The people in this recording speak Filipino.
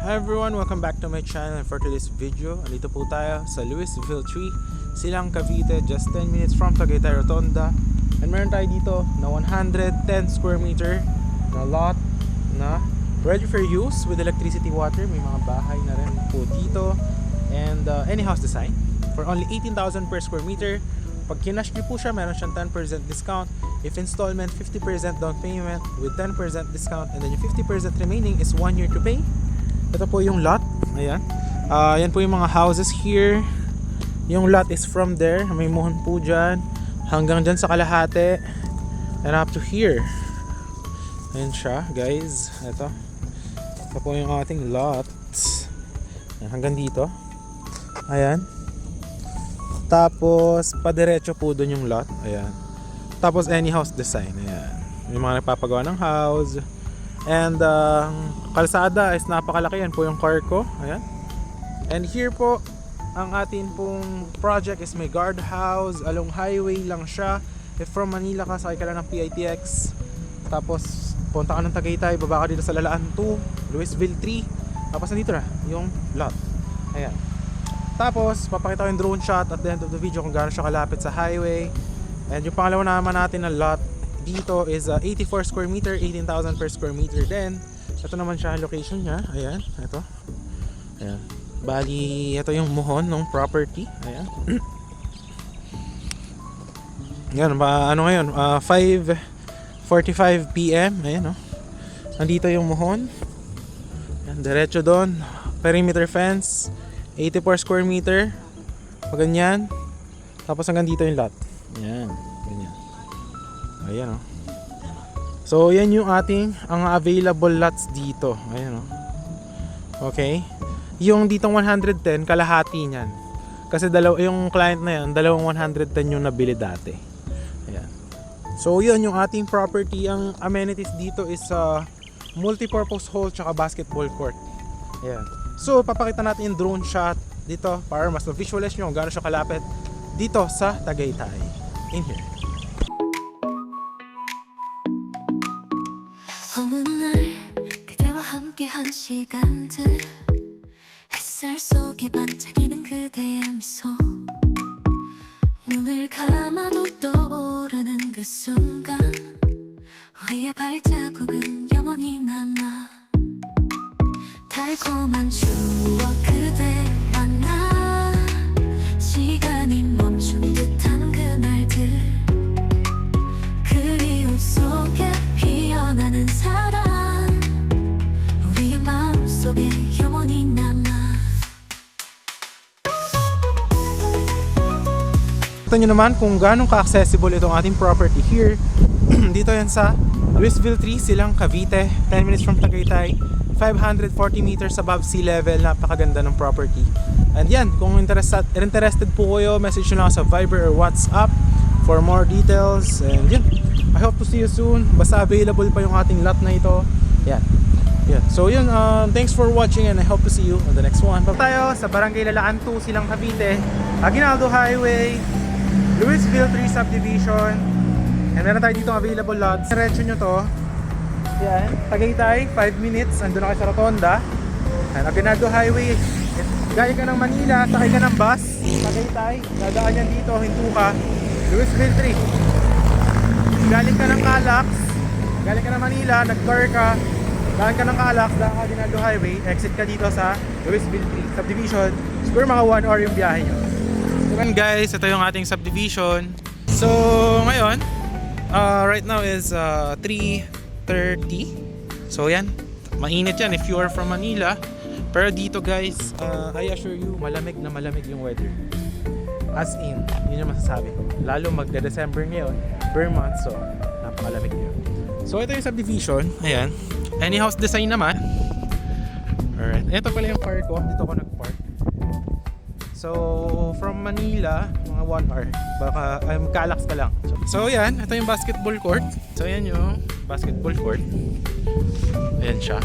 Hi everyone, welcome back to my channel. For today's video, andito po tayo sa Louisville 3, Silang Cavite, just 10 minutes from Tagaytay Rotonda. And meron tayo dito na 110 square meter na lot na ready for use with electricity, water. May mga bahay na rin po dito. And any house design for only 18,000 per square meter. Pag kinash nyo po siya, meron siyang 10% discount. If installment, 50% down payment with 10% discount. And then yung 50% remaining is 1 year to pay. Ito po yung lot. Ayan. Yan po yung mga houses here. Yung lot is from there. May muhon po dyan. Hanggang dyan sa kalahati. And up to here. Ayan siya, guys. Ito. Ito po yung ating lot. Ayan, hanggang dito. Ayan. Tapos, padiretso po doon yung lot. Ayan. Tapos, any house design. Ayan. Yung mga nagpapagawa ng house. And, kalsada is napakalaki. Yan po yung car ko. Ayan. And here po, ang atin pong project is may guard house. Along highway lang siya. If from Manila ka, sakay ka lang ng PITX. Tapos, punta ka ng Tagaytay. Baba ka dito sa Lalaan 2. Louisville 3. Tapos, nandito na yung lot. Ayan. Tapos, papakita ko yung drone shot at the end of the video kung gaano siya kalapit sa highway. And yung pangalawa naman natin na lot dito is 84 square meter, 18,000 per square meter din. Ito naman siya ang location niya. Ayan, ito. Ayan. Bali, ito yung muhon ng property. Ayan. Ayan, ano ngayon? 5:45 PM. Ayan, oh. Nandito yung muhon. Ayan, diretso doon. Perimeter fence. 84 square meter. Pag ganyan. Tapos hanggang dito yung lot. Ayan. Ganyan. Ayan, oh. So, yan yung ating ang available lots dito. Ayan, oh. Okay. Yung ditong 110, kalahati niyan. Kasi yung client na yan, dalawang 110 yung nabili dati. Ayan. So, yun yung ating property. Ang amenities dito is multi-purpose hall tsaka basketball court. Ayan. So, papakita natin yung drone shot dito para mas na-visualize nyo kung gaano siya kalapit dito sa Tagaytay. In here. 어느 날 그대와 함께한 시간들 햇살 속에 반짝이는 그대의 미소 눈을 감아도 떠오르는 그 순간 우리의 발자국은 영원히 남아 달콤한 추억 그대 만나 시간이 멈춘 듯한 그날들 그리움 속에 피어나는 사랑 우리의 마음속에 영원히 남아. Ito nyo naman kung gaano ka-accessible itong ating property here. Dito yan sa Louisville 3, Silang Cavite, 10 minutes from Tagaytay, 540 meters above sea level. Napakaganda ng property. And yan, kung interested po kayo, message nyo lang sa Viber or WhatsApp for more details. And yan, I hope to see you soon. Basta available pa yung ating lot na ito. Yan. Yeah. So yun, thanks for watching and I hope to see you on the next one. Tayo sa Barangay Lalaan 2, Silang Cavite, Aguinaldo Highway, Louisville 3 Subdivision. And meron tayo dito available lots. Diretso nyo to. Yan, Tagaytay, 5 minutes, andun na kayo sa Rotonda. And Aguinaldo Highway, gaya ka ng Manila, sakay ka ng bus, Tagaytay, dadaan yan dito, hinto ka, Louisville 3. Galing ka ng Calax, galing ka ng Manila, nag-car ka, daan ka ng Calax, daan ka Aguinaldo Highway, exit ka dito sa Louisville 3 Subdivision. Siguro mga 1 hour yung biyahe nyo. So guys, ito yung ating subdivision. So ngayon, right now is 3:30. So yan, mainit yan if you are from Manila. Pero dito guys, I assure you, malamig na malamig yung weather. As in, yun yung masasabi ko. Lalo magde-December ngayon, per month, so napakalamig yun. So ito yung subdivision, ayan. Any house design naman. Alright, ito pala yung car ko, dito ako nag-park. So from Manila, mga 1 hour, baka Calax ka lang. So yan, ito yung basketball court. So yan yung basketball court. Ayan siya.